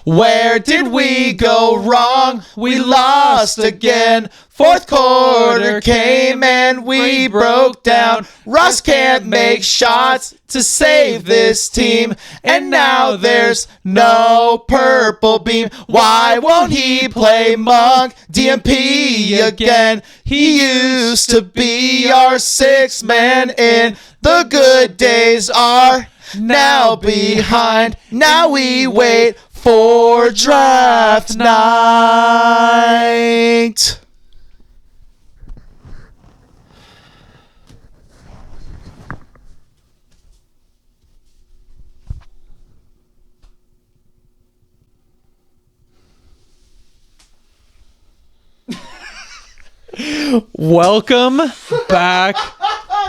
Where did we go wrong? We lost again. Fourth quarter came and we broke down. Russ can't make shots to save this team. And now there's no purple beam. Why won't he play Monk DMP again? He used to be our sixth man in. The good days are now behind. Now we wait for draft night. Welcome back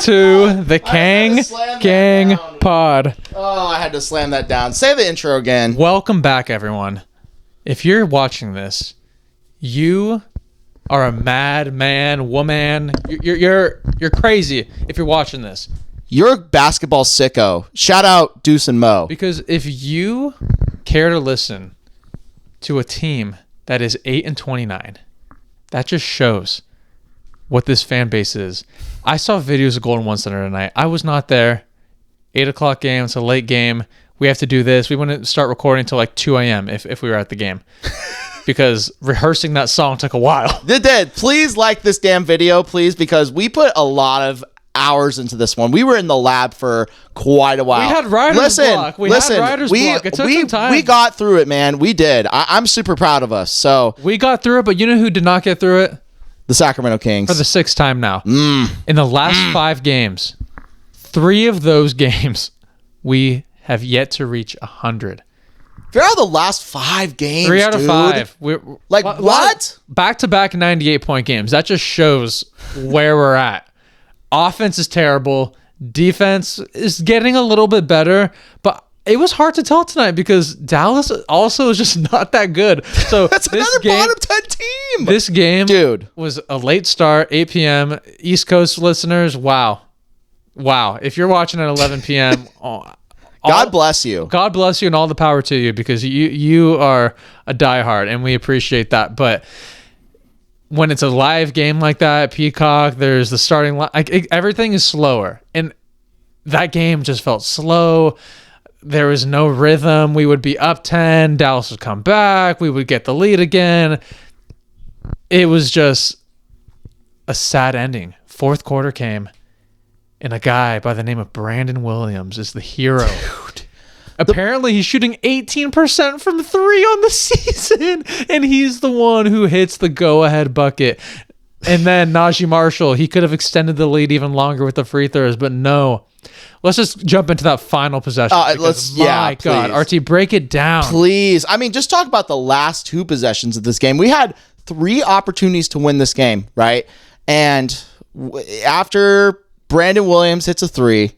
to the Kang Gang Pod. Oh, I had to slam that down. Say the intro again. Welcome back, everyone. If you're watching this, you are a mad man, woman. You're crazy if you're watching this. You're a basketball sicko. Shout out Deuce and Mo. Because if you care to listen to a team that is 8-29, that just shows what this fan base is. I saw videos of Golden One Center tonight. I was not there. 8 o'clock game. It's a late game. We have to do this. We wouldn't start recording until like 2 a.m. if we were at the game. Because rehearsing that song took a while. It did. Please like this damn video, please, because we put a lot of hours into this one. We were in the lab for quite a while. We had writer's block. Had writer's block. It took some time. We got through it, man. We did. I'm super proud of us. So we got through it, but you know who did not get through it? The Sacramento Kings. For the sixth time now. In the last 5 games, 3 of those games, we have yet to reach 100. They're out of the last 5 games, 3 out of 5. What? Back-to-back 98-point games. That just shows where we're at. Offense is terrible. Defense is getting a little bit better, but it was hard to tell tonight because Dallas also is just not that good. So that's another bottom 10 team. This game, dude, was a late start, 8 p.m. East Coast listeners, wow. If you're watching at 11 p.m., God bless you. God bless you and all the power to you because you are a diehard and we appreciate that. But when it's a live game like that, Peacock, there's the starting line. Everything is slower. And that game just felt slow. There was no rhythm. We would be up 10. Dallas would come back. We would get the lead again. It was just a sad ending. Fourth quarter came, and a guy by the name of Brandon Williams is the hero. Dude. Apparently, he's shooting 18% from 3 on the season, and he's the one who hits the go-ahead bucket. And then Najee Marshall, he could have extended the lead even longer with the free throws, but no. Let's just jump into that final possession. My God, RT, break it down. Please. I mean, just talk about the last 2 possessions of this game. We had 3 opportunities to win this game, right? And after Brandon Williams hits a 3,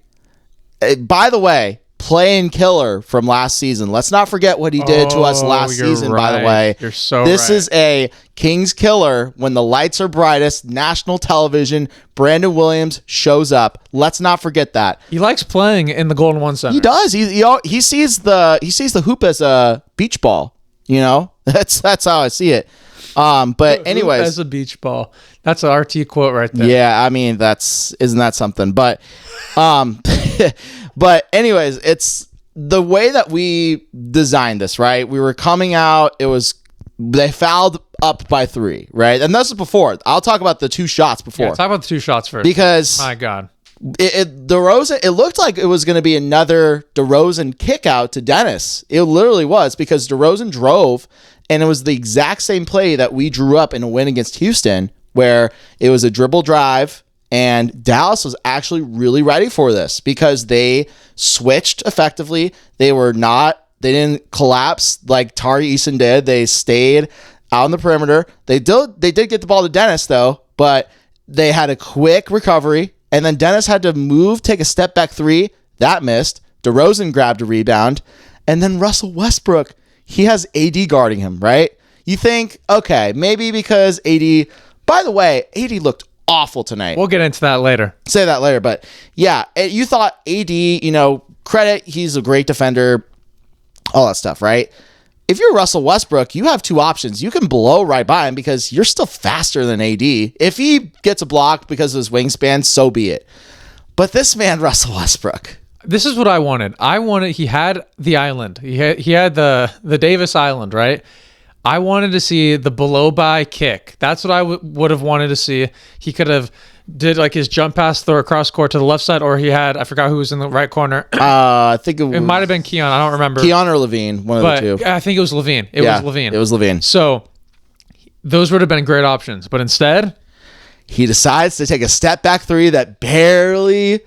by the way, playing killer from last season. Let's not forget what he did to us last season, right. by the way. You're so This is a Kings killer when the lights are brightest, national television. Brandon Williams shows up. Let's not forget that. He likes playing in the Golden One Center. He does. He sees the hoop as a beach ball, you know? That's how I see it. But anyways, as a beach ball. That's an RT quote right there. Yeah, I mean isn't that something? But but anyways, it's the way that we designed this, right? We were coming out, they fouled up by 3, right? And this is before. I'll talk about the 2 shots before. Yeah, talk about the 2 shots first. Because my God. DeRozan, it looked like it was going to be another DeRozan kick out to Dennis. It literally was because DeRozan drove, and it was the exact same play that we drew up in a win against Houston, where it was a dribble drive, and Dallas was actually really ready for this because they switched effectively. They didn't collapse like Tari Eason did. They stayed out on the perimeter. They did get the ball to Dennis though, but they had a quick recovery. And then Dennis had to take a step back 3. That missed. DeRozan grabbed a rebound. And then Russell Westbrook, he has AD guarding him, right? You think, okay, maybe because AD, by the way, AD looked awful tonight. We'll get into that later. Say that later. But yeah, you thought AD, credit, he's a great defender, all that stuff, right? if you're Russell Westbrook, you have two options. You can blow right by him because you're still faster than AD. If he gets a block because of his wingspan, so be it. But this man, Russell Westbrook. This is what I wanted. He had the island. He had the Davis Island, right? I wanted to see the below by kick. That's what I would have wanted to see. He could have did like his jump pass throw across court to the left side, or he had, I forgot who was in the right corner. I think it might have been Keon. I don't remember. Keon or Levine, one of the two. I think it was Levine. It was Levine. So those would have been great options, but instead, he decides to take a step back three that barely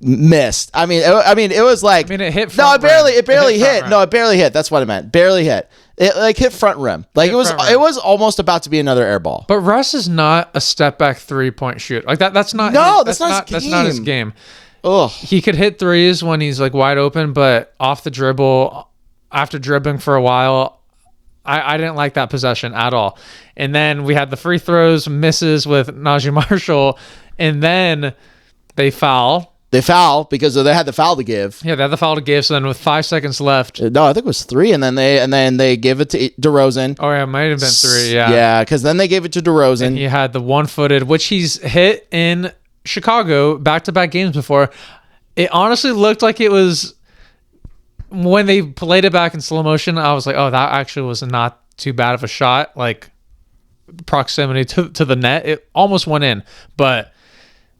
missed. I mean, it was like. It hit. It barely hit. No, it barely hit. That's what I meant. Barely hit. It like hit front rim. Like it was almost about to be another air ball. But Russ is not a step back 3-point shoot. Like that. That's not. No, that's not his game. Ugh. He could hit threes when he's like wide open, but off the dribble, after dribbling for a while, I didn't like that possession at all. And then we had the free throws misses with Najee Marshall, and then they foul. They foul because they had the foul to give. Yeah, they had the foul to give. So then with 5 seconds left. No, I think it was 3, and then they give it to DeRozan. Oh, yeah, it might have been 3, yeah. Yeah, because then they gave it to DeRozan. And he had the one-footed, which he's hit in Chicago back-to-back games before. It honestly looked like it was, when they played it back in slow motion, I was like, oh, that actually was not too bad of a shot. Like, proximity to the net, it almost went in, but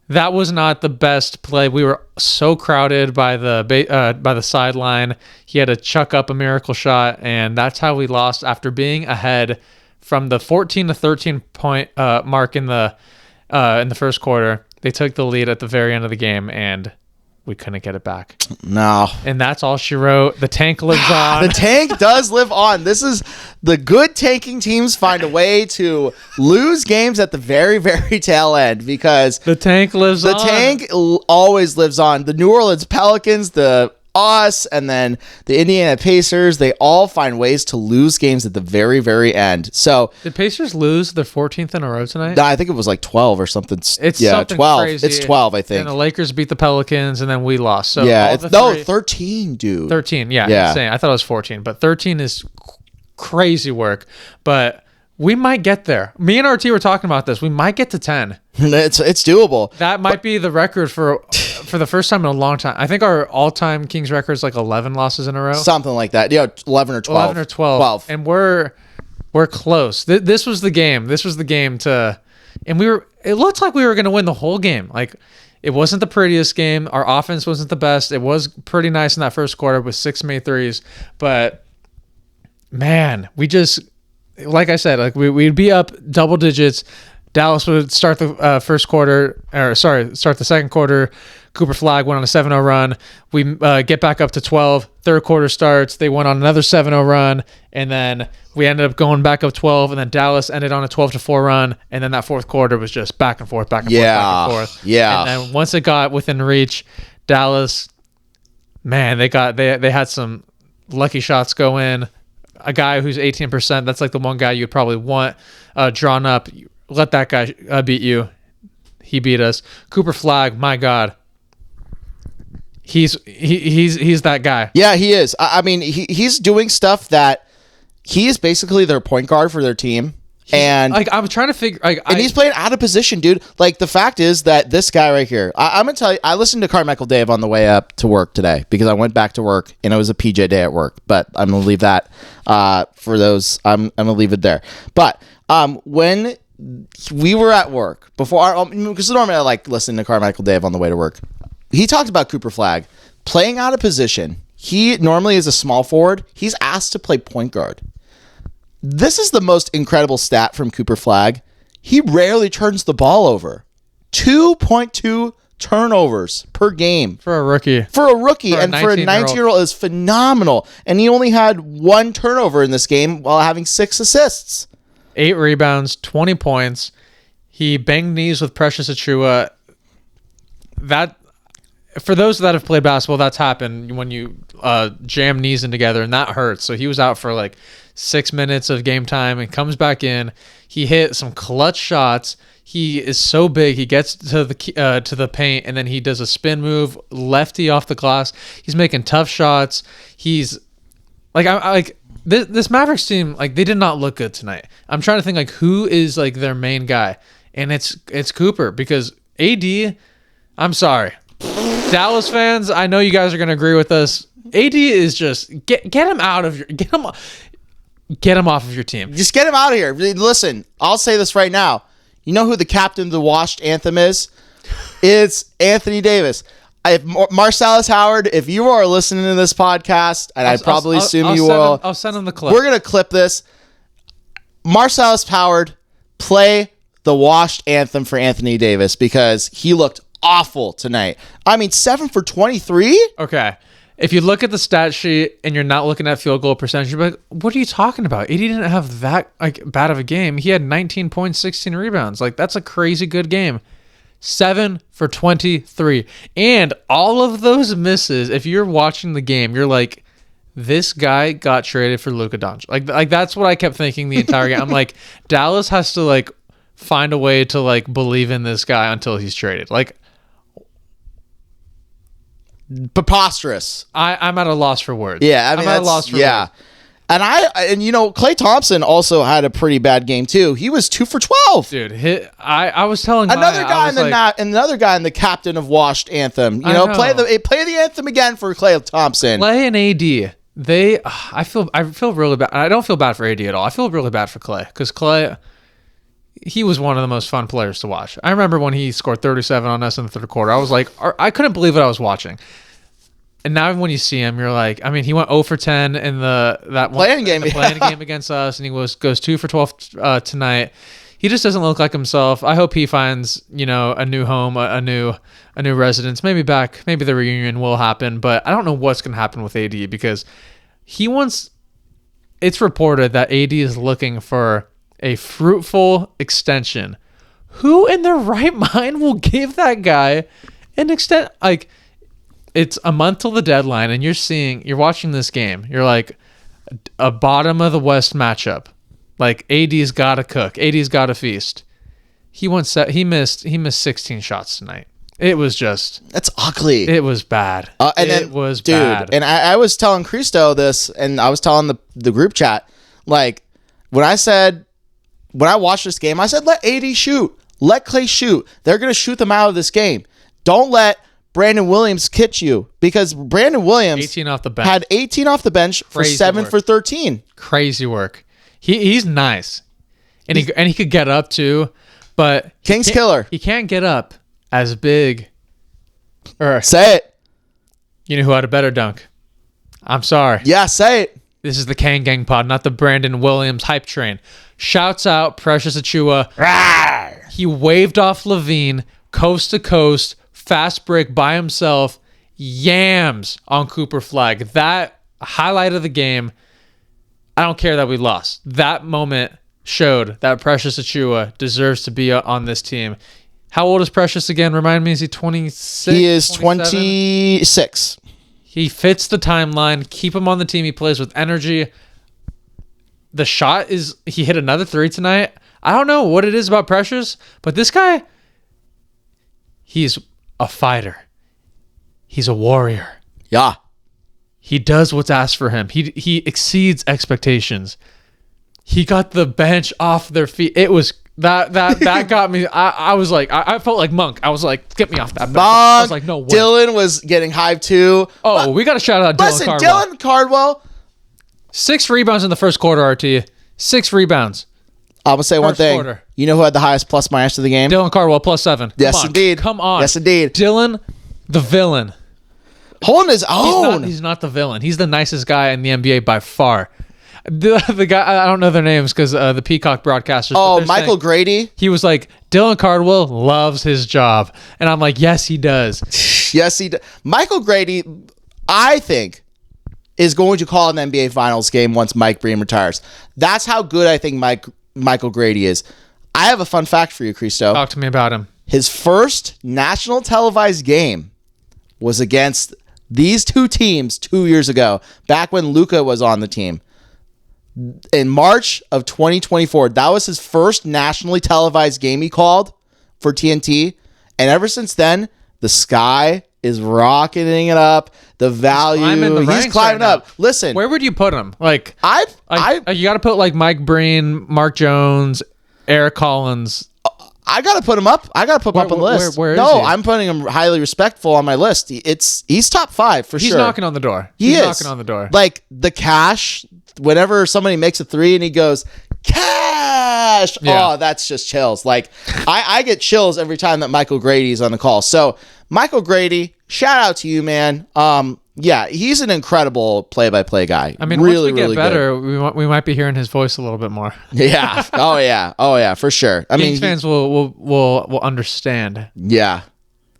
that was not the best play. We were so crowded by the sideline. He had to chuck up a miracle shot, and that's how we lost after being ahead from the 14 to 13 point mark in the first quarter. They took the lead at the very end of the game, and we couldn't get it back. No. And that's all she wrote. The tank lives on. The tank does live on. This is the good tanking teams find a way to lose games at the very, very tail end because the tank lives on. The tank always lives on. The New Orleans Pelicans, us, and then the Indiana Pacers, they all find ways to lose games at the very, very end. So did Pacers lose their 14th in a row tonight? I think it was like 12 or something. It's something 12. Crazy. It's 12, I think. And the Lakers beat the Pelicans, and then we lost. So yeah, 13, dude. 13, yeah. Insane. I thought it was 14, but 13 is crazy work. But we might get there. Me and RT were talking about this. We might get to 10. It's doable. That might be the record for the first time in a long time. I think our all-time Kings record is like 11 losses in a row. Something like that. Yeah, 11 or 12. 11 or 12. And we're close. This was the game. This was the game to, and it looked like we were going to win the whole game. Like, it wasn't the prettiest game. Our offense wasn't the best. It was pretty nice in that first quarter with 6 made threes. But man, we just, like I said, like we'd be up double digits. Dallas would start the start the second quarter. Cooper Flag went on a 7-0 run. We get back up to 12. Third quarter starts. They went on another 7-0 run, and then we ended up going back up 12, and then Dallas ended on a 12-4 run, and then that fourth quarter was just back and forth, back and forth. Yeah. And then once it got within reach, Dallas, man, they had some lucky shots go in. A guy who's 18%, that's like the one guy you'd probably want drawn up. Let that guy beat you. He beat us. Cooper Flag, my God. He's that guy. Yeah, he is. I mean, he's doing stuff that he is basically their point guard for their team. And like, I was trying to figure, and he's playing out of position, dude. Like, the fact is that this guy right here, I'm gonna tell you, I listened to Carmichael Dave on the way up to work today because I went back to work and it was a PJ day at work. But I'm gonna leave that for those. I'm gonna leave it there. But when we were at work before, because normally I like listening to Carmichael Dave on the way to work. He talked about Cooper Flag playing out of position. He normally is a small forward. He's asked to play point guard. This is the most incredible stat from Cooper Flag. He rarely turns the ball over. 2.2 turnovers per game. For a rookie. And for a 19-year-old is phenomenal. And he only had 1 turnover in this game while having 6 assists. 8 rebounds, 20 points. He banged knees with Precious Achiuwa. That, for those that have played basketball, that's happened when you jam knees in together, and that hurts. So he was out for like 6 minutes of game time and comes back in. He hit some clutch shots. He is so big. He gets to the paint, and then he does a spin move, lefty off the glass. He's making tough shots. He's like, This Mavericks team, like, they did not look good tonight. I'm trying to think, like, who is, like, their main guy, and it's Cooper, because AD, I'm sorry, Dallas fans, I know you guys are gonna agree with us. AD is just get him out of your get him off of your team. Just get him out of here. Listen, I'll say this right now. You know who the captain of the washed anthem is? It's Anthony Davis. If Marcellus Howard, if you are listening to this podcast, and I probably assume you will, I'll send him the clip. We're gonna clip this. Marcellus Howard, play the washed anthem for Anthony Davis, because he looked awful tonight. I mean, 7 for 23. Okay. If you look at the stat sheet and you're not looking at field goal percentage, you're like, what are you talking about? AD didn't have that bad of a game. He had 19 points, 16 rebounds. Like, that's a crazy good game. 7 for 23. And all of those misses, if you're watching the game, you're like, this guy got traded for Luka Doncic. Like that's what I kept thinking the entire game. I'm like, Dallas has to, like, find a way to, like, believe in this guy until he's traded. Like, preposterous. I'm at a loss for words. Yeah, I mean, I'm at a loss for words. And you know, Klay Thompson also had a pretty bad game too. He was 2 for 12. Dude, I was telling another guy in the captain of washed anthem. You know, play the anthem again for Klay Thompson. Klay and AD. I feel really bad. I don't feel bad for AD at all. I feel really bad for Klay, because Klay, he was one of the most fun players to watch. I remember when he scored 37 on us in the third quarter. I was like, I couldn't believe what I was watching. And now when you see him, you're like, I mean, he went 0 for 10 in the playing game against us, and he goes 2 for 12 tonight. He just doesn't look like himself. I hope he finds, you know, a new home, a new residence. Maybe the reunion will happen, but I don't know what's going to happen with AD, because it's reported that AD is looking for a fruitful extension. Who in their right mind will give that guy an extent? Like, it's a month till the deadline, and you're watching this game. You're like, a bottom of the West matchup. Like, AD's got to cook. AD's got to feast. He missed 16 shots tonight. It was just, that's ugly. It was bad. Bad. And I was telling Christo this, and I was telling the group chat, like, when I watched this game, I said, let AD shoot. Let Klay shoot. They're going to shoot them out of this game. Don't let Brandon Williams kitch you, because Brandon Williams 18 off the bench. Had 18 off the bench for 7 for 13. Crazy work. He's nice. And he could get up too, but King's killer. He can't get up as big. Say it. You know who had a better dunk? I'm sorry. Yeah, say it. This is the Kang Gang pod, not the Brandon Williams hype train. Shouts out Precious Achiuwa. Rawr. He waved off Levine coast to coast, fast break by himself, yams on Cooper Flag. That highlight of the game. I don't care that we lost. That moment showed that Precious Achiuwa deserves to be on this team. How old is Precious again? Remind me, is he 26? He is 27? 26. He fits the timeline. Keep him on the team. He plays with energy. The shot is, he hit another 3 tonight. I don't know what it is about Precious, but this guy, he's a fighter. He's a warrior. Yeah. He does what's asked for him. He exceeds expectations. He got the bench off their feet. It was that got me. I was like, I felt like Monk. I was like, get me off that bench. I was like, no way. Dylan was getting hyped too. Oh, we got to shout out Dylan Cardwell. Dylan Cardwell. 6 rebounds in the first quarter, RT. 6 rebounds. I'm going to say one thing. Quarter. You know who had the highest plus minus of the game? Dylan Cardwell, +7. Yes, indeed. Come on. Yes, indeed. Dylan, the villain. Holding his own. He's not the villain. He's the nicest guy in the NBA by far. The guy, I don't know their names because the Peacock broadcasters. Oh, Michael Grady. He was like, Dylan Cardwell loves his job. And I'm like, yes, he does. Yes, he does. Michael Grady, I think, is going to call an NBA Finals game once Mike Breen retires. That's how good I think Michael Grady is. I have a fun fact for you, Christo. Talk to me about him. His first national televised game was against these two teams 2 years ago, back when Luka was on the team. In March of 2024, that was his first nationally televised game he called for TNT. And ever since then, the sky is rocketing it up. The value, he's climbing up. Listen, where would you put him? Like, you got to put like Mike Breen, Mark Jones, Eric Collins. I got to put him up. I got to put him up on the list. Where is he? I'm putting him highly respectful on my list. He's top 5 for sure. He's knocking on the door. He's knocking on the door. Like the cash, whenever somebody makes a 3 and he goes, cash. Yeah. Oh, that's just chills. Like I get chills every time that Michael Grady's on the call. So Michael Grady, shout out to you, man. Yeah, he's an incredible play-by-play guy. I mean, really, once we get really better, good. we might be hearing his voice a little bit more. Yeah. Oh yeah, for sure. I mean, fans will understand. Yeah.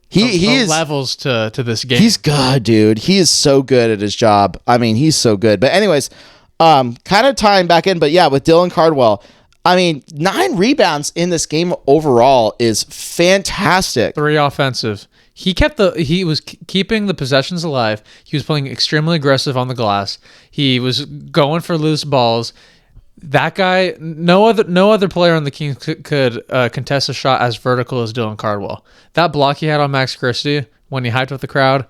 He is levels to this game. He's good, dude. He is so good at his job. I mean, he's so good. But anyways, kind of tying back in, but yeah, with Dylan Cardwell, I mean, 9 rebounds in this game overall is fantastic. 3 offensive. He was keeping the possessions alive. He was playing extremely aggressive on the glass. He was going for loose balls. That guy, no other player on the Kings could contest a shot as vertical as Dylan Cardwell. That block he had on Max Christie when he hyped with the crowd,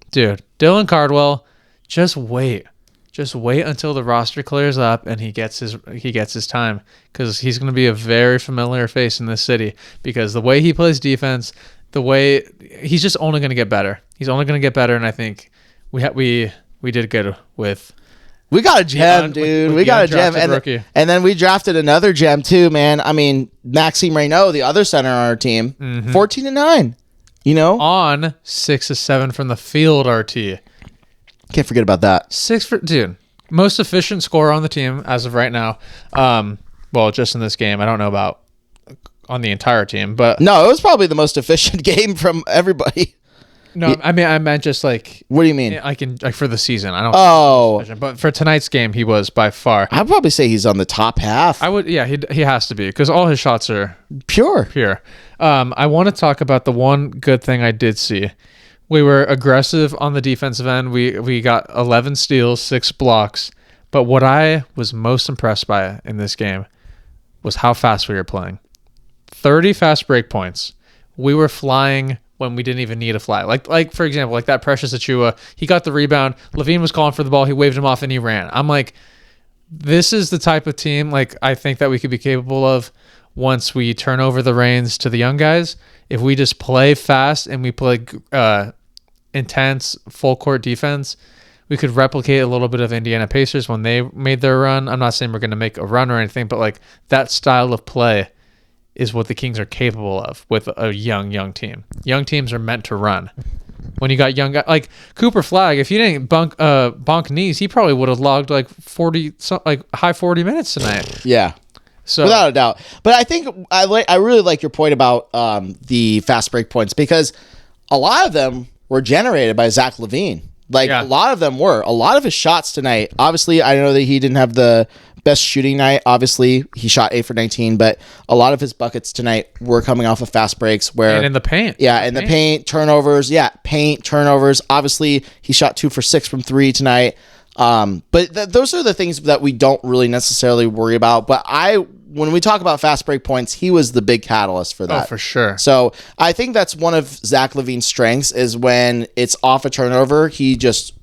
dude. Dylan Cardwell, just wait until the roster clears up and he gets his time, because he's going to be a very familiar face in this city, because the way he plays defense, the way he's just only going to get better. He's only going to get better, and I think we did good with. We got a gem, dude. We got a gem, and then we drafted another gem too, man. I mean, Maxime Reynaud, the other center on our team, 14-9. You know, on 6 of 7 from the field. RT, can't forget about that. 6 for dude, most efficient scorer on the team as of right now. Well, just in this game, I don't know about on the entire team, but no, it was probably the most efficient game from everybody. No, I mean, I meant just like. What do you mean? I can like for the season. I don't. Oh, but for tonight's game, he was by far. I'd probably say he's on the top half. I would. Yeah, he has to be, because all his shots are pure. I want to talk about the one good thing I did see. We were aggressive on the defensive end. We got 11 steals, 6 blocks. But what I was most impressed by in this game was how fast we were playing. 30 fast break points. We were flying when we didn't even need a fly. Like for example, like that Precious Achiuwa, he got the rebound. Levine was calling for the ball. He waved him off and he ran. I'm like, this is the type of team like I think that we could be capable of once we turn over the reins to the young guys. If we just play fast and we play intense full court defense, we could replicate a little bit of Indiana Pacers when they made their run. I'm not saying we're going to make a run or anything, but like that style of play is what the Kings are capable of with a young team. Young teams are meant to run. When you got young guys like Cooper Flagg, if you didn't bonk knees, he probably would have logged like 40, like high 40 minutes tonight. Yeah, so without a doubt. But I think I really like your point about the fast break points, because a lot of them were generated by Zach LaVine. A lot of them were. A lot of his shots tonight. Obviously, I know that he didn't have the best shooting night. Obviously, he shot 8 for 19, but a lot of his buckets tonight were coming off of fast breaks and in the paint. Yeah, in the paint, turnovers. Yeah, paint, turnovers. Obviously, he shot 2 for 6 from 3 tonight. But those are the things that we don't really necessarily worry about. But when we talk about fast break points, he was the big catalyst for that. Oh, for sure. So I think that's one of Zach LaVine's strengths, is when it's off a turnover, he just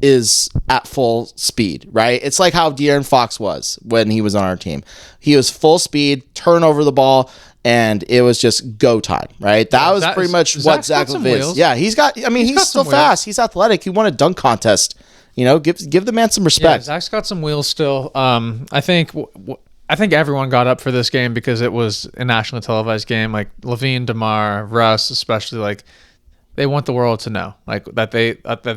is at full speed, right? It's like how De'Aaron Fox was when he was on our team. He was full speed, turn over the ball, and it was just go time, right? That was pretty much what Zach LaVine is. Yeah, he's still fast. He's athletic. He won a dunk contest. You know, give the man some respect. Yeah, Zach's got some wheels still. I think everyone got up for this game because it was a nationally televised game. Like Levine, DeMar, Russ, especially, like they want the world to know, like that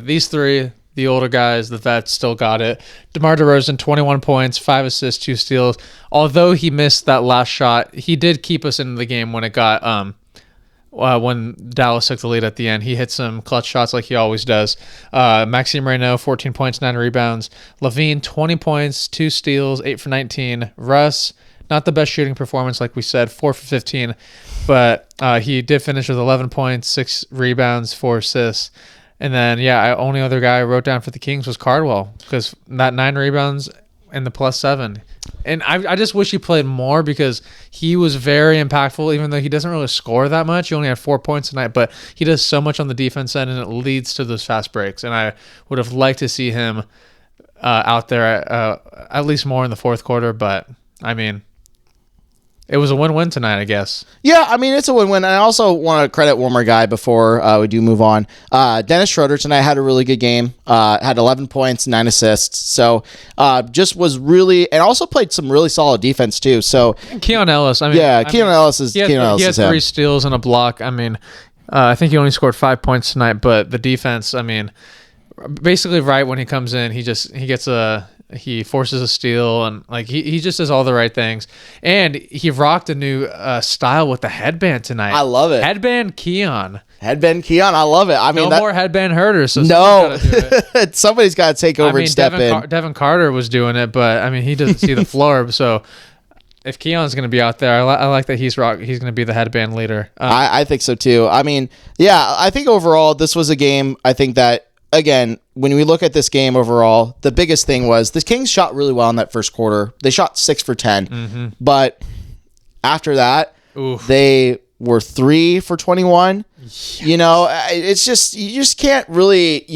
these three, the older guys, the vets, still got it. DeMar DeRozan, 21 points, 5 assists, 2 steals. Although he missed that last shot, he did keep us in the game when it got when Dallas took the lead at the end. He hit some clutch shots like he always does. Maxime Reynaud, 14 points, 9 rebounds. Levine, 20 points, 2 steals, 8 for 19. Russ, not the best shooting performance, like we said, 4 for 15. But he did finish with 11 points, 6 rebounds, 4 assists. And then, only other guy I wrote down for the Kings was Cardwell, because that 9 rebounds and the +7. And I just wish he played more because he was very impactful, even though he doesn't really score that much. He only had 4 points tonight, but he does so much on the defense end, and it leads to those fast breaks. And I would have liked to see him out there at least more in the fourth quarter. But, I mean, it was a win-win tonight, I guess. Yeah, I mean, it's a win-win. And I also want to credit one more guy before we do move on. Dennis Schroeder tonight had a really good game. Had 11 points, 9 assists. So just was really, and also played some really solid defense too. So Keon Ellis, Keon Ellis is he had 3 steals and a block. I mean, I think he only scored 5 points tonight, but the defense, I mean, basically right when he comes in, he forces a steal, and like he just does all the right things. And he rocked a new style with the headband tonight. I love it. Headband Keon. I love it. I mean, no more headband herders. So somebody's got to take over and step in. Devin Carter was doing it, but I mean, he doesn't see the floor. So if Keon's going to be out there, I like that he's going to be the headband leader. I think so too. I mean, yeah, I think overall this was a game. I think that, again, when we look at this game overall, the biggest thing was the Kings shot really well in that first quarter. They shot 6 for 10, but after that, they were 3 for 21. Yes. You know, it's just you can't really.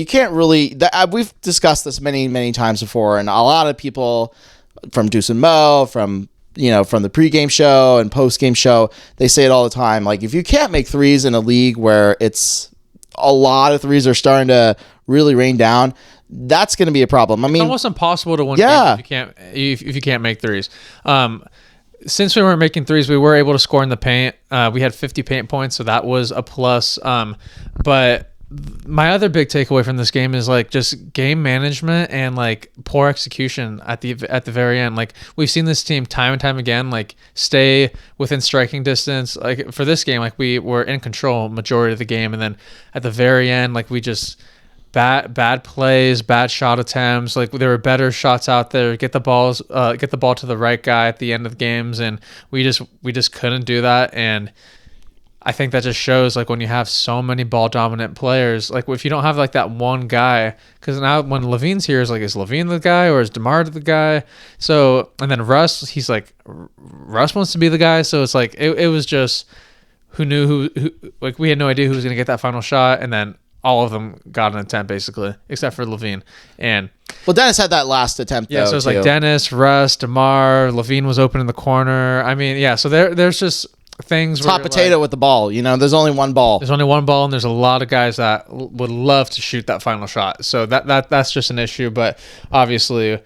We've discussed this many times before, and a lot of people from Deuce and Mo, from the pregame show and postgame show, they say it all the time. Like, if you can't make threes in a league where it's a lot of threes are starting to really rain down, that's going to be a problem. I mean, it's almost impossible to win games if you can't make threes. Since we weren't making threes, we were able to score in the paint. We had 50 paint points, so that was a plus. But my other big takeaway from this game is like just game management and like poor execution at the very end. Like, we've seen this team time and time again, like, stay within striking distance. Like, for this game, like, we were in control majority of the game, and then at the very end, like, we just bad plays, bad shot attempts. Like, there were better shots out there. Get the ball to the right guy at the end of the games, and we just couldn't do that. And I think that just shows, like, when you have so many ball dominant players, like, if you don't have like that one guy, because now when Levine's here, is Levine the guy or is DeMar the guy? So, and then Russ wants to be the guy. So it's like it was just who like, we had no idea who was gonna get that final shot, and then all of them got an attempt basically, except for Levine. And Dennis had that last attempt. Yeah, so it was like Dennis, Russ, DeMar, Levine was open in the corner. I mean, yeah. So there's just things. Hot potato with the ball. There's only one ball. There's only one ball, and there's a lot of guys that would love to shoot that final shot. So that's just an issue. But obviously,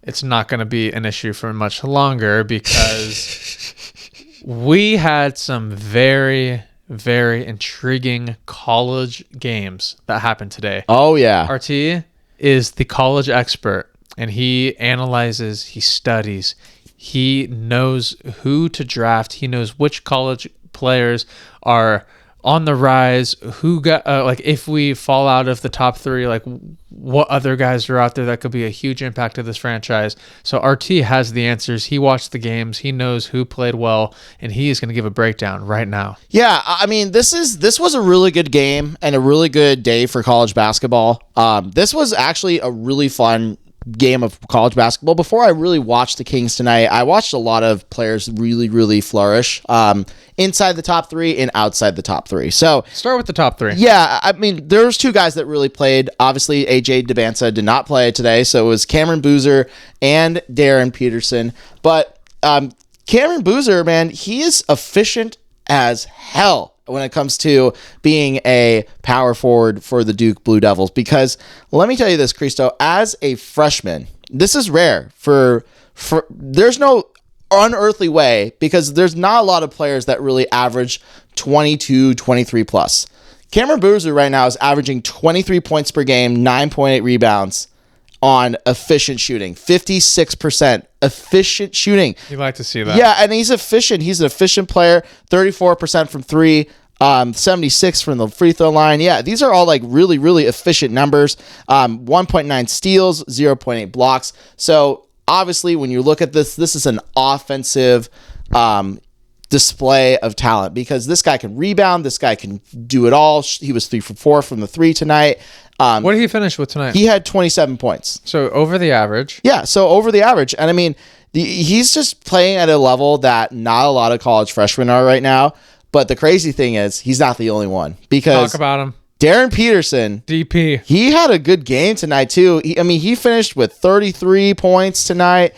it's not going to be an issue for much longer because we had some very, very intriguing college games that happened today. Oh, yeah. RT is the college expert, and he analyzes, he studies, he knows who to draft, he knows which college players are on the rise, who got like, if we fall out of the top 3, like, what other guys are out there that could be a huge impact to this franchise. So RT has the answers. He watched the games, he knows who played well, and he is going to give a breakdown right now. Yeah, I mean, this was a really good game and a really good day for college basketball. This was actually a really fun game of college basketball. Before I really watched the Kings tonight, I watched a lot of players really, really flourish inside the top 3 and outside the top 3. So start with the top 3. Yeah, I mean, there's 2 guys that really played. Obviously, AJ DeBanza did not play today, so it was Cameron Boozer and Darren Peterson. But Cameron Boozer, man, he is efficient as hell when it comes to being a power forward for the Duke Blue Devils. Because let me tell you this, Christo, as a freshman, this is rare for there's no unearthly way, because there's not a lot of players that really average 22, 23 plus. Cameron Boozer right now is averaging 23 points per game, 9.8 rebounds on efficient shooting, 56% efficient shooting. You like to see that. Yeah, and he's efficient. He's an efficient player, 34% from 3, 76 from the free throw line. Yeah, these are all like really, really efficient numbers. 1.9 steals, 0.8 blocks. So obviously, when you look at this is an offensive display of talent, because this guy can rebound. This guy can do it all. He was 3 for 4 from the 3 tonight. What did he finish with tonight? He had 27 points. So over the average. Yeah, so over the average. And I mean, He's just playing at a level that not a lot of college freshmen are right now. But the crazy thing is, he's not the only one, because Talk about him. Darren Peterson, DP. he had a good game tonight too. He finished with 33 points tonight.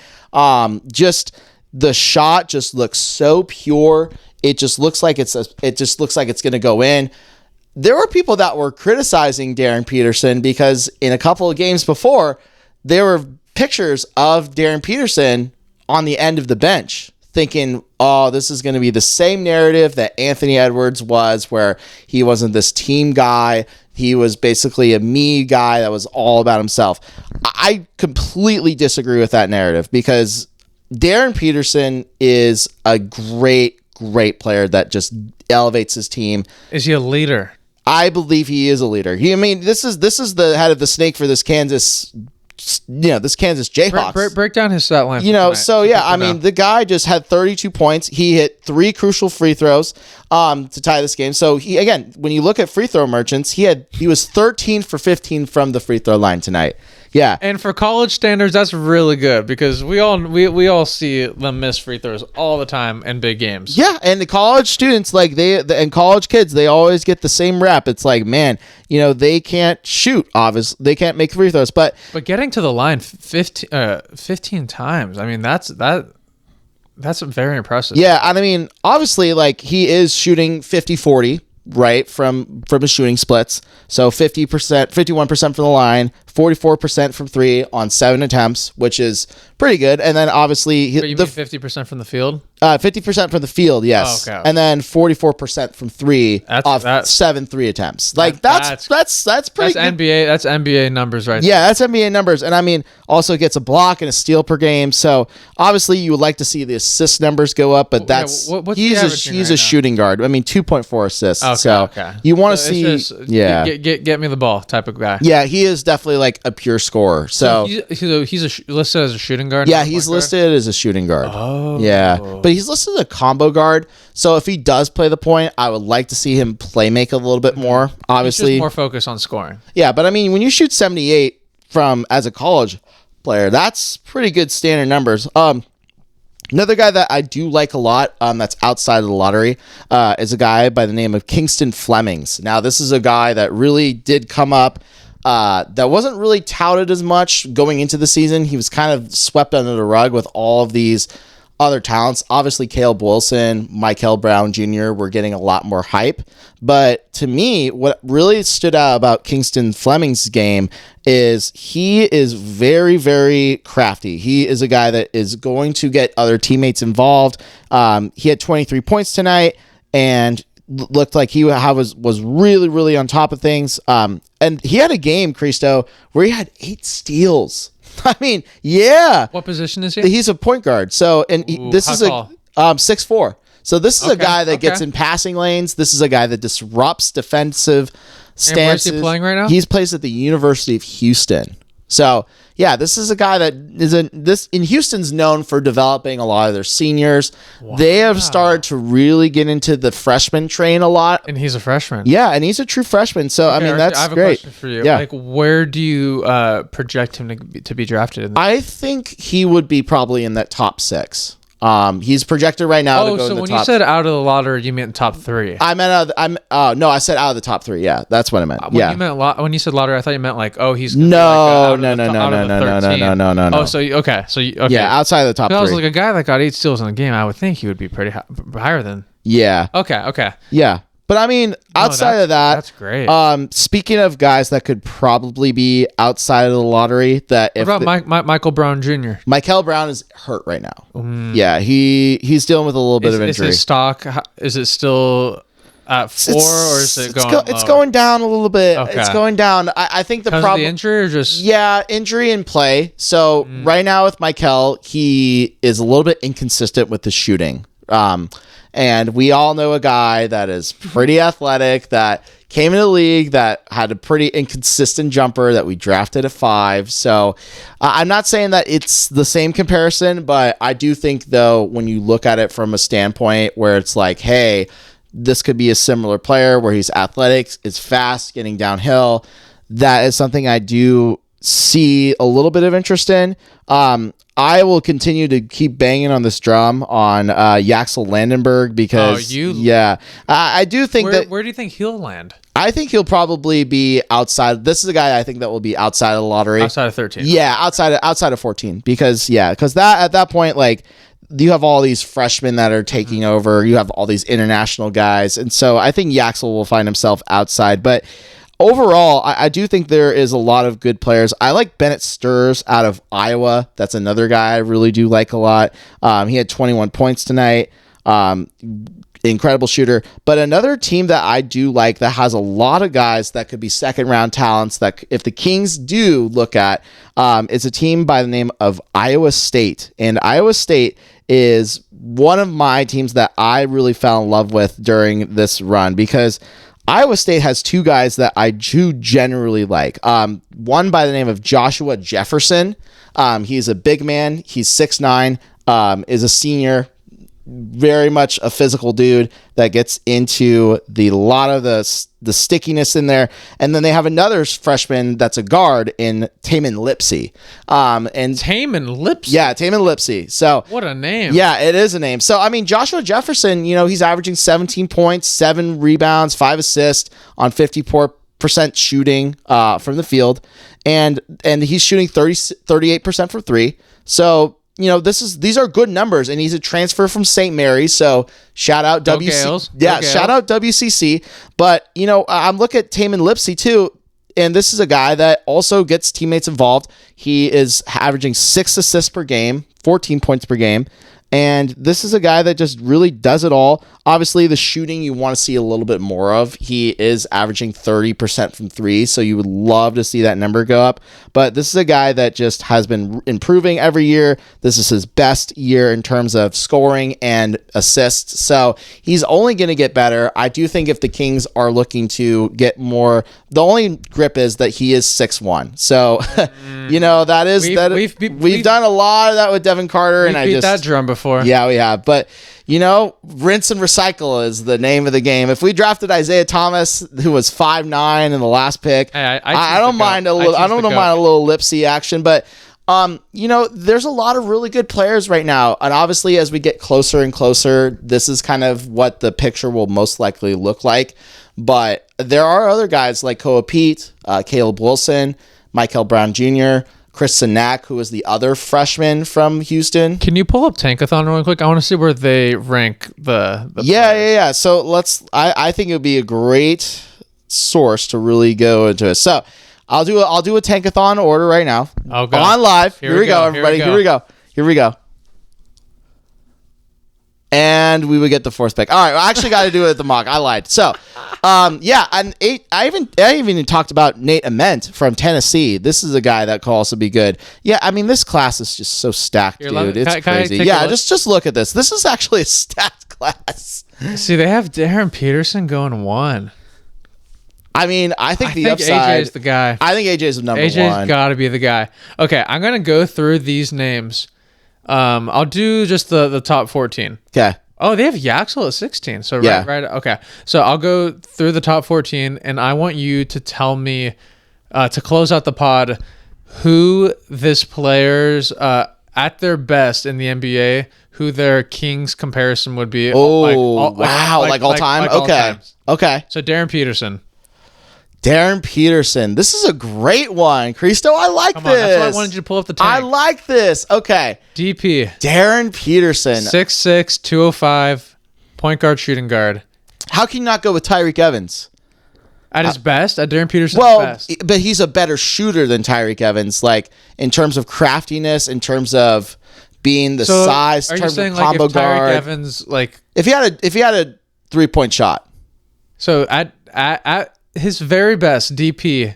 Just the shot just looks so pure. It just looks like it's going to go in. There were people that were criticizing Darren Peterson because in a couple of games before, there were pictures of Darren Peterson on the end of the bench, thinking, oh, this is going to be the same narrative that Anthony Edwards was, where he wasn't this team guy. He was basically a me guy that was all about himself. I completely disagree with that narrative, because Darren Peterson is a great player that just elevates his team. Is he a leader? I believe he is a leader. This is the head of the snake for this Kansas Jayhawks. Break down his stat line. The guy just had 32 points. He hit 3 crucial free throws to tie this game. So when you look at free throw merchants, he was 13 for 15 from the free throw line tonight. Yeah. And for college standards, that's really good, because we all see them miss free throws all the time in big games. Yeah, and the college students, and college kids, they always get the same rep. It's like, man, they can't shoot, obviously. They can't make free throws, but getting to the line 15 times, that's very impressive. Yeah, and obviously, he is shooting 50-40, right, from his shooting splits. So 50%, 51% from the line, 44% from 3 on 7 attempts, which is pretty good. And then obviously, you mean 50% from the field? 50% from the field, yes. Okay. And then 44% from 3 off 7 3 attempts. That's pretty good. NBA. That's NBA numbers, right? Yeah, that's NBA numbers. And also gets a block and a steal per game. So obviously, you would like to see the assist numbers go up, but he's a shooting guard. 2.4 assists. Okay, so you want to see, get me the ball type of guy. Yeah, he is definitely a pure scorer. So he's listed as a shooting guard. Yeah, he's listed as a shooting guard. Oh, yeah, but he's listed as a combo guard. So if he does play the point, I would like to see him play make a little bit more. Obviously, he's just more focused on scoring. Yeah, but when you shoot 78 as a college player, that's pretty good standard numbers. Another guy that I do like a lot, that's outside of the lottery, is a guy by the name of Kingston Flemings. Now, this is a guy that really did come up, that wasn't really touted as much going into the season. He was kind of swept under the rug with all of these other talents. Obviously, Caleb Wilson, Michael Brown Jr. were getting a lot more hype. But to me, what really stood out about Kingston Fleming's game is he is very, very crafty. He is a guy that is going to get other teammates involved. He had 23 points tonight and looked like he was really, really on top of things. And he had a game, Christo, where he had 8 steals. Yeah. What position is he? He's a point guard. So, this is tall? 6'4". So this is a guy that gets in passing lanes. This is a guy that disrupts defensive stances. And where's he playing right now? He plays at the University of Houston. So yeah, this is a guy that in Houston's known for developing a lot of their seniors. Wow. They have started to really get into the freshman train a lot. And he's a freshman. Yeah, and he's a true freshman. So that's great. I have a question for you. Yeah. Where do you project him to be drafted? I think he would be probably in that top 6. He's projected right now to go in the top. So when you said out of the lottery, you meant top 3. I meant no, I said out of the top 3. Yeah, that's what I meant. When you said lottery, I thought you meant he's no. Oh, so okay. Yeah, outside of the top 3. I was like, a guy that got 8 steals in the game, I would think he would be pretty higher than. Yeah. Okay. Yeah. But outside of that, that's great. Speaking of guys that could probably be outside of the lottery, what about Michael Brown Jr.? Michael Brown is hurt right now. Yeah, he's dealing with a little bit of injury. Is his stock? Is it still at 4 or is it going? It's going down a little bit. Okay. It's going down. I think the problem. The injury or just injury and play. So right now with Michael, he is a little bit inconsistent with the shooting. And we all know a guy that is pretty athletic, that came in the league, that had a pretty inconsistent jumper that we drafted at 5. So I'm not saying that it's the same comparison, but I do think, though, when you look at it from a standpoint where it's like, hey, this could be a similar player where he's athletic, is fast, getting downhill, that is something I do see a little bit of interest in. I will continue to keep banging on this drum on Yaxel Landenberg because I do think where do you think he'll land? I think he'll probably be outside. This is a guy I think that will be outside of the lottery. Outside of 13. Yeah, outside of 14 because that at that point, like, you have all these freshmen that are taking over. You have all these international guys. And so I think Yaxel will find himself outside. But overall, I do think there is a lot of good players. I like Bennett Sturz out of Iowa. That's another guy I really do like a lot. He had 21 points tonight. Incredible shooter. But another team that I do like that has a lot of guys that could be second round talents that if the Kings do look at, is a team by the name of Iowa State. And Iowa State is one of my teams that I really fell in love with during this run because Iowa State has two guys that I do generally like. One by the name of Joshua Jefferson. He's a big man. He's 6'9", is a senior, very much a physical dude that gets into a lot of the stickiness in there. And then they have another freshman that's a guard in Tamin Lipsey. And Tamin Lipsey? Yeah, Tamin Lipsey. So what a name. Yeah, it is a name. So, I mean, Joshua Jefferson, he's averaging 17 points, 7 rebounds, 5 assists on 54% shooting from the field. And he's shooting 38% for 3. So, these are good numbers, and he's a transfer from St. Mary's. So shout out WCC. Yeah, shout out WCC. But I'm looking at Tamin Lipsey too, and this is a guy that also gets teammates involved. He is averaging 6 assists per game, 14 points per game. And this is a guy that just really does it all. Obviously, the shooting you want to see a little bit more of. He is averaging 30% from 3, so you would love to see that number go up. But this is a guy that just has been improving every year. This is his best year in terms of scoring and assists, so he's only going to get better. I do think if the Kings are looking to get more, the only grip is that he is 6'1". So, that is we've done a lot of that with Devin Carter, and I just that drum before. Yeah, we have. But, rinse and recycle is the name of the game. If we drafted Isaiah Thomas, who was 5'9" in the last pick, hey, I don't mind a little. I don't mind a little Lipsy action, but there's a lot of really good players right now, and obviously as we get closer and closer, this is kind of what the picture will most likely look like. But there are other guys like Koa Pete, Caleb Wilson, Michael Brown Jr., Chris Sinak, who is the other freshman from Houston. Can you pull up Tankathon real quick? I want to see where they rank the Yeah. So I think it would be a great source to really go into it. So I'll do a Tankathon order right now. Okay. On live. Here we go, everybody. Here we go. And we would get the 4th pick. All right, I actually got to do it at the mock. I lied. So, and I even talked about Nate Ament from Tennessee. This is a guy that could also be good. Yeah, I mean, this class is just so stacked, dude. It's crazy. Yeah, just look at this. This is actually a stacked class. See, they have Darren Peterson going 1. I mean, I think upside. AJ is the guy. I think AJ is the number 1. AJ's got to be the guy. Okay, I'm gonna go through these names. I'll do just the top 14. Okay. Oh, they have Yaxel at 16. So yeah. Right. Okay. So I'll go through the top 14, and I want you to tell me to close out the pod who this player's at their best in the NBA, who their Kings comparison would be. Oh, wow! Like all time. Okay. Okay. So Darren Peterson. This is a great one. Cristo, I like this. That's why I wanted you to pull up the tank. I like this. Okay. DP. Darren Peterson. 6'6", 205, point guard, shooting guard. How can you not go with Tyreek Evans? At his best? At Darren Peterson's best? Well, but he's a better shooter than Tyreek Evans, like in terms of craftiness, in terms of being the size, in terms of combo guard. Tyreek Evans, like... If he had a 3-point shot. So at his very best, DP.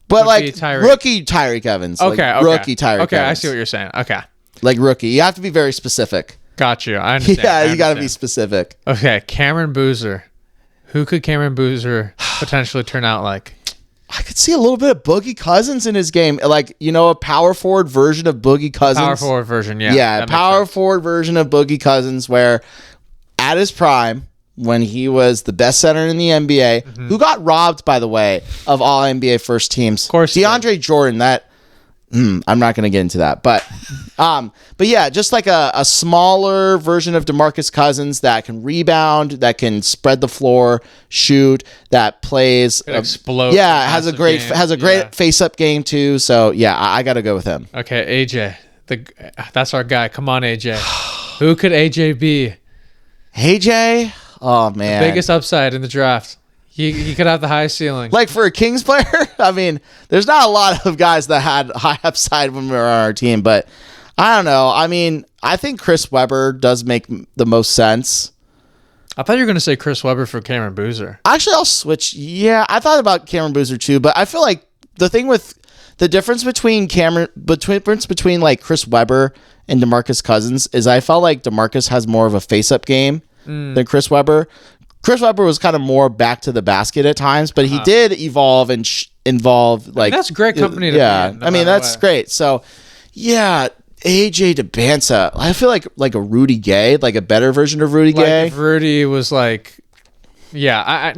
But like rookie Tyreek Evans. Okay. Rookie Tyreek Evans. Okay, I see what you're saying. Okay. Like rookie. You have to be very specific. Got you. I understand. Yeah, you got to be specific. Okay, Cameron Boozer. Who could Cameron Boozer potentially turn out like? I could see a little bit of Boogie Cousins in his game. Like, a power forward version of Boogie Cousins. Power forward version, yeah. Yeah, power forward version of Boogie Cousins where at his prime, when he was the best center in the NBA, who got robbed, by the way, of all NBA first teams. Of course. DeAndre Jordan, that I'm not going to get into that, but yeah, just like a smaller version of DeMarcus Cousins that can rebound, that can spread the floor, shoot, that plays, explode. Yeah, has a great face-up game too. So yeah, I got to go with him. Okay, AJ, that's our guy. Come on, AJ. Who could AJ be? AJ, oh man, the biggest upside in the draft. He could have the highest ceiling. Like for a Kings player, I mean, there's not a lot of guys that had high upside when we were on our team, but I don't know. I mean, I think Chris Webber does make the most sense. I thought you were going to say Chris Webber for Cameron Boozer. Actually, I'll switch. Yeah, I thought about Cameron Boozer too, but I feel like the thing with the difference between like Chris Webber and DeMarcus Cousins is I felt like DeMarcus has more of a face-up game than Chris Webber. Chris Webber was kind of more back to the basket at times, but he did evolve and involve like that's great company to be in, I mean, that's great. So, yeah, AJ DeBanza. I feel like a Rudy Gay, like a better version of Rudy Gay. If Rudy was like, I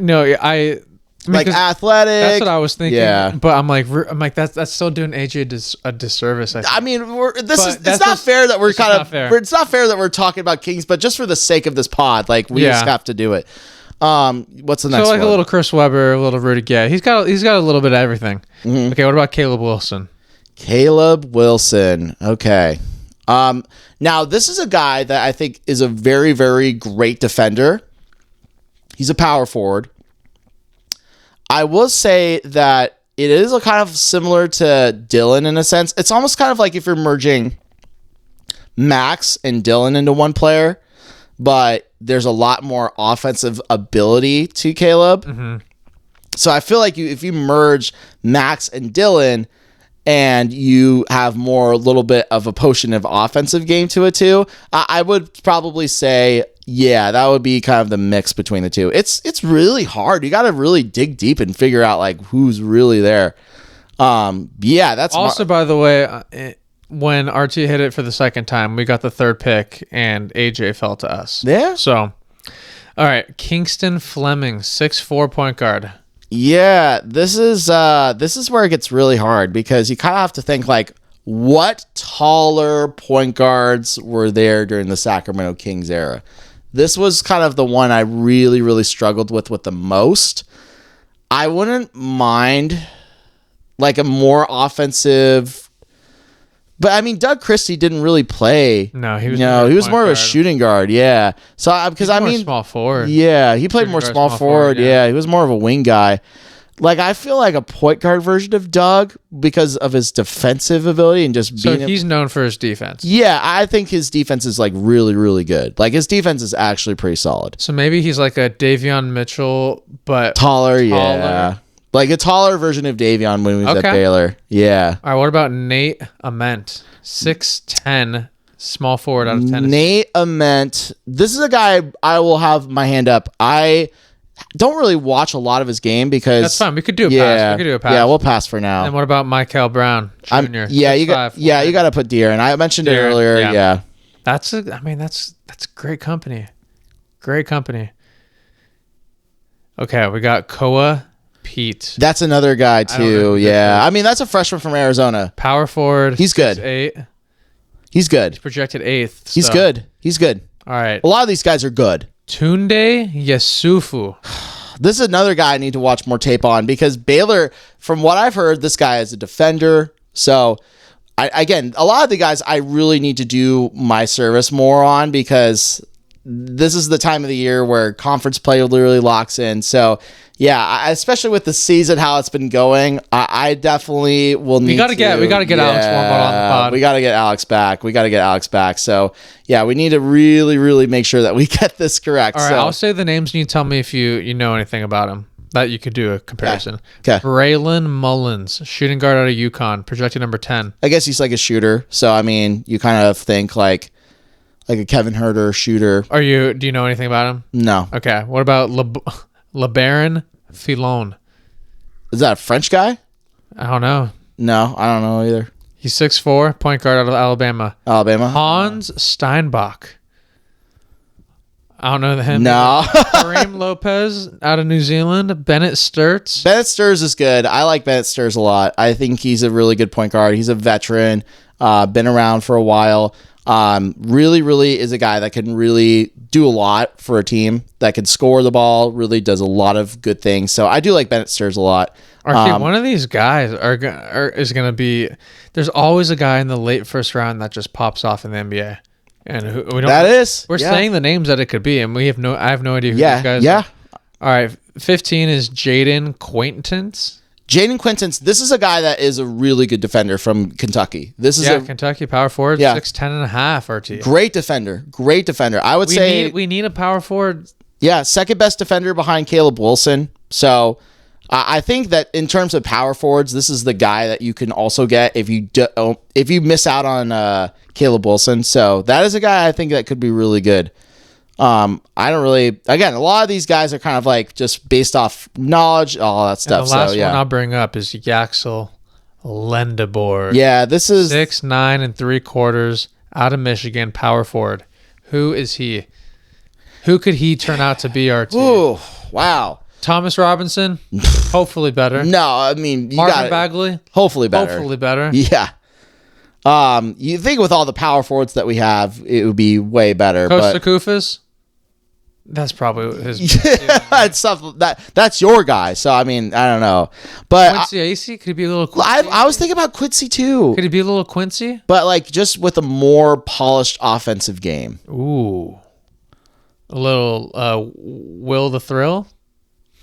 like athletic. That's what I was thinking. Yeah, but I'm like that's still doing AJ a disservice. I mean, it's not fair that it's not fair that we're talking about Kings, but just for the sake of this pod, like we just have to do it. What's the next one? A little Chris Webber, a little Rudy Gay. He's got a little bit of everything. Mm-hmm. Okay, what about Caleb Wilson? Caleb Wilson. Okay. Now this is a guy that I think is a very, very great defender. He's a power forward. I will say that it is a kind of similar to Dylan in a sense. It's almost kind of like if you're merging Max and Dylan into one player, but there's a lot more offensive ability to Caleb. Mm-hmm. So I feel like if you merge Max and Dylan and you have a little bit of a potion of offensive game to it too, I would probably say, yeah, that would be kind of the mix between the two. It's really hard. You got to really dig deep and figure out like who's really there. Yeah, that's also, by the way, when RT hit it for the second time, we got the third pick and AJ fell to us. Yeah. So, all right, Kingston Fleming, 6'4" point guard. Yeah, this is where it gets really hard because you kind of have to think like, what taller point guards were there during the Sacramento Kings era? This was kind of the one I really, really struggled with the most. I wouldn't mind like a more offensive, but I mean, Doug Christie didn't really play. No, he was more of a shooting guard. Yeah. So because small forward. Yeah, he played more small forward. Yeah, he was more of a wing guy. Like, I feel like a point guard version of Doug because of his defensive ability and just being... So he's known for his defense. Yeah, I think his defense is, like, really, really good. Like, his defense is actually pretty solid. So maybe he's like a Davion Mitchell, but... Taller, yeah. Like, a taller version of Davion when he was at Baylor. Yeah. All right, what about Nate Ament? 6'10", small forward out of Tennessee. Nate Ament. This is a guy I will have my hand up. I... don't really watch a lot of his game because that's fine. We could do a pass. Yeah, we'll pass for now. And what about Michael Brown Jr.? You got to put Deere in. I mentioned it earlier. Yeah. That's great company. Great company. Okay, we got Koa Pete. That's another guy too. Yeah. I mean, that's a freshman from Arizona. Power forward. He's good. 6'8". He's good. He's projected 8th. He's good. He's good. All right. A lot of these guys are good. Tunde Yesufu. This is another guy I need to watch more tape on because Baylor, from what I've heard, this guy is a defender. So, again, a lot of the guys I really need to do my service more on because this is the time of the year where conference play really locks in. So, yeah, especially with the season, how it's been going, I definitely will need we gotta get Alex Warmball on the pod. We got to get Alex back. So, yeah, we need to really, really make sure that we get this correct. All right, I'll say the names and you tell me if you know anything about him. That you could do a comparison. Okay. Braylon Mullins, shooting guard out of UConn, projected number 10. I guess he's like a shooter. So, I mean, you kind of think like a Kevin Herter shooter. Do you know anything about him? No. Okay. What about LeBaron Filon? Is that a French guy? I don't know. No, I don't know either. He's 6'4", point guard out of Alabama. Alabama. Hans Steinbach. I don't know him. No. Kareem Lopez out of New Zealand. Bennett Sturts. Bennett Sturz is good. I like Bennett Sturz a lot. I think he's a really good point guard. He's a veteran, been around for a while. Really is a guy that can really do a lot for a team, that can score the ball, really does a lot of good things. So I do like Bennett Sturz a lot. One of these guys is going to be. There's always a guy in the late first round that just pops off in the NBA, and we don't. We're saying the names that it could be, and I have no idea who these guys are. All right, 15 is Jaden Quaintance. Jaden Quintance, this is a guy that is a really good defender from Kentucky. This is Kentucky power forward, 6'10" and a half. RT. Great defender. I would say we need a power forward. Yeah, second best defender behind Caleb Wilson. So I think that in terms of power forwards, this is the guy that you can also get if you miss out on Caleb Wilson. So that is a guy I think that could be really good. I don't really. Again, a lot of these guys are kind of like just based off knowledge, all that stuff. And the last one I'll bring up is Yaxel Lendeborg. Yeah, this is 6'9" and 3/4 out of Michigan, power forward. Who is he? Who could he turn out to be? RT. Ooh, wow. Thomas Robinson, hopefully better. No, I mean you Marvin Bagley, hopefully better. Hopefully better. Yeah. You think with all the power forwards that we have, it would be way better. Costa Koufos. That's probably his. It's stuff that's your guy. So I mean, I don't know, but Quincy Acey, could he be a little? Quincy I was thinking about Quincy too. Could he be a little Quincy? But like just with a more polished offensive game. Ooh, a little Will the Thrill.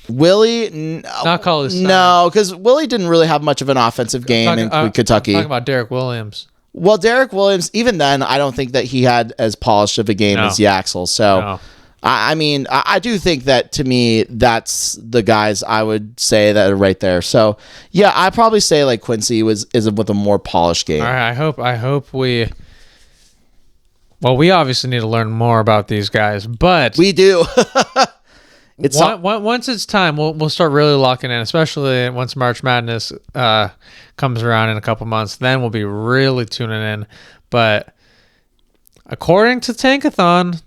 Willie, not call his son. No, because Willie didn't really have much of an offensive game in Kentucky. I'm talking about Derek Williams. Well, Derek Williams, even then, I don't think that he had as polished of a game as Yaxel. So. I mean, I do think that to me, that's the guys I would say that are right there. So, yeah, I'd probably say like Quincy is with a more polished game. All right, I hope we. Well, we obviously need to learn more about these guys, but we do. Once it's time, we'll start really locking in, especially once March Madness comes around in a couple months. Then we'll be really tuning in. But according to Tankathon,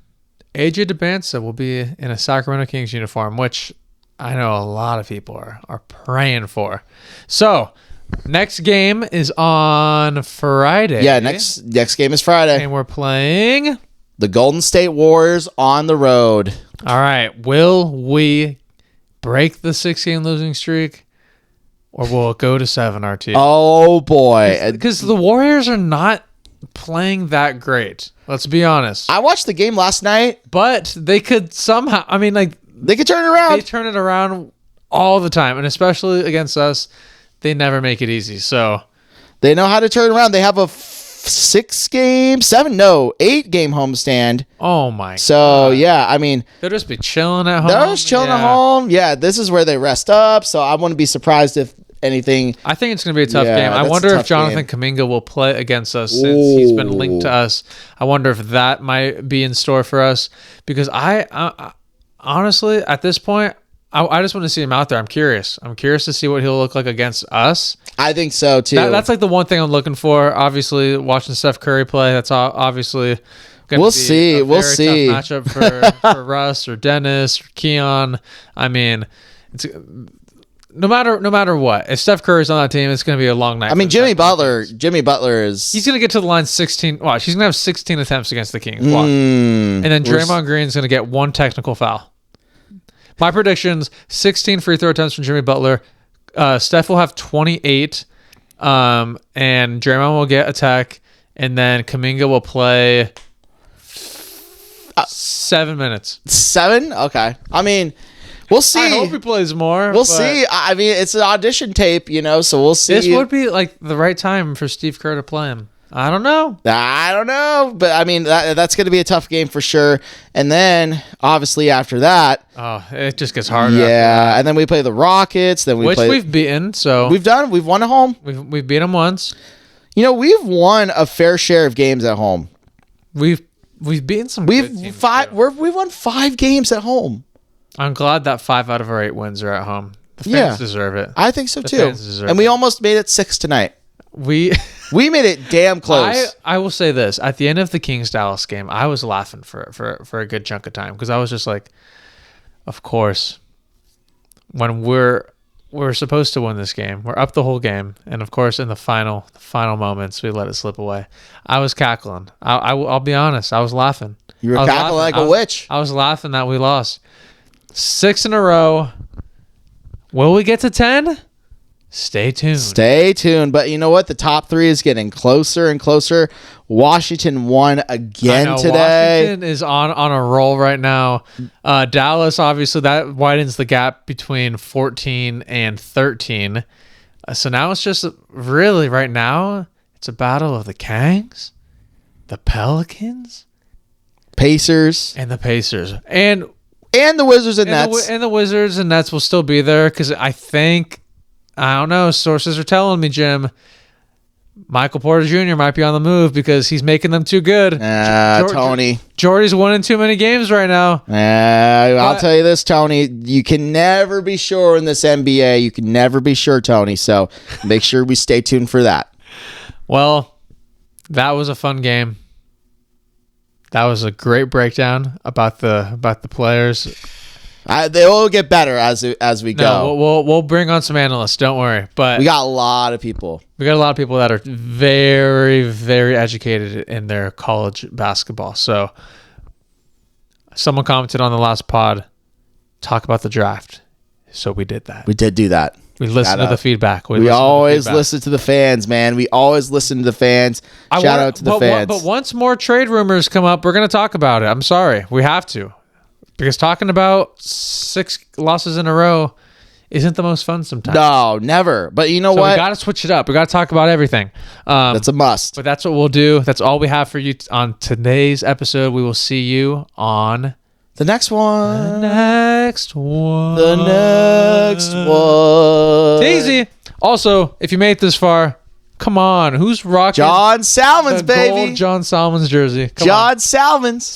AJ DeBansa will be in a Sacramento Kings uniform, which I know a lot of people are praying for. So, next game is on Friday. Yeah, next game is Friday. And we're playing the Golden State Warriors on the road. All right. Will we break the 6-game losing streak, or will it go to 7, RT? Oh, boy. Because the Warriors are not playing that great. Let's be honest. I watched the game last night, but they could somehow. I mean, like they could turn it around. They turn it around all the time, and especially against us, they never make it easy. So they know how to turn around. They have a 8-game homestand. Oh my! So God. Yeah, I mean they'll just be chilling at home. They're just chilling at home. Yeah, this is where they rest up. So I wouldn't be surprised if anything. I think it's going to be a tough game. I wonder if Jonathan Kuminga will play against us since he's been linked to us. I wonder if that might be in store for us because I honestly, at this point, I just want to see him out there. I'm curious. I'm curious to see what he'll look like against us. I think so too. That's like the one thing I'm looking for. Obviously, watching Steph Curry play, that's obviously going to be a very tough matchup for Russ or Dennis or Keon. I mean, it's. No matter what, if Steph Curry's on that team, it's going to be a long night. I mean, Jimmy Butler is... He's going to get to the line 16... Watch, he's going to have 16 attempts against the Kings. Watch. And then Draymond Green's going to get 1 technical foul. My predictions, 16 free throw attempts from Jimmy Butler. Steph will have 28. And Draymond will get a tech. And then Kuminga will play 7 minutes. 7? Okay. I mean... We'll see. I hope he plays more. We'll see. I mean, it's an audition tape, so we'll see. This would be like the right time for Steve Kerr to play him. I don't know. But I mean, that's going to be a tough game for sure. And then, obviously, after that, it just gets harder. Yeah, and then we play the Rockets. Then we've beaten. So we've won at home. We've beat them once. We've won a fair share of games at home. We've beaten some. We've won 5 games at home. I'm glad that 5 out of our 8 wins are at home. The fans deserve it. I think so too. And we almost made it 6 tonight. we made it damn close. I will say this. At the end of the Kings-Dallas game, I was laughing for a good chunk of time because I was just like, of course, when we're supposed to win this game, we're up the whole game, and of course, in the final moments, we let it slip away. I was cackling. I'll be honest. I was laughing. You were cackling like a witch. I was laughing that we lost 6 in a row. Will we get to 10? Stay tuned. Stay tuned. But you know what? The top 3 is getting closer and closer. Washington won again today. Washington is on a roll right now. Dallas, obviously, that widens the gap between 14 and 13. So now it's just really right now, it's a battle of the Kangs, the Pelicans, Pacers, and the Pacers. And the Wizards and Nets. And the Wizards and Nets will still be there because I don't know, sources are telling me, Jim, Michael Porter Jr. might be on the move because he's making them too good. Tony. Jordy's winning too many games right now. I'll tell you this, Tony. You can never be sure in this NBA. You can never be sure, Tony. So make sure we stay tuned for that. Well, that was a fun game. That was a great breakdown about the players. They will get better as we go. We'll bring on some analysts. Don't worry. But we got a lot of people. We got a lot of people that are very, very educated in their college basketball. So someone commented on the last pod, talk about the draft. So we did that. We did do that. We listened to the feedback. We always listen to the fans, man. We always listen to the fans. Shout out to the fans. But once more trade rumors come up, we're going to talk about it. I'm sorry. We have to. Because talking about 6 losses in a row isn't the most fun sometimes. No, never. But you know what? We got to switch it up. We got to talk about everything. That's a must. But that's what we'll do. That's all we have for you on today's episode. We will see you on the next one. The next one. Easy. Also, if you made it this far, come on. Who's rocking? John Salmons, baby. Gold John Salmons jersey. John Salmons.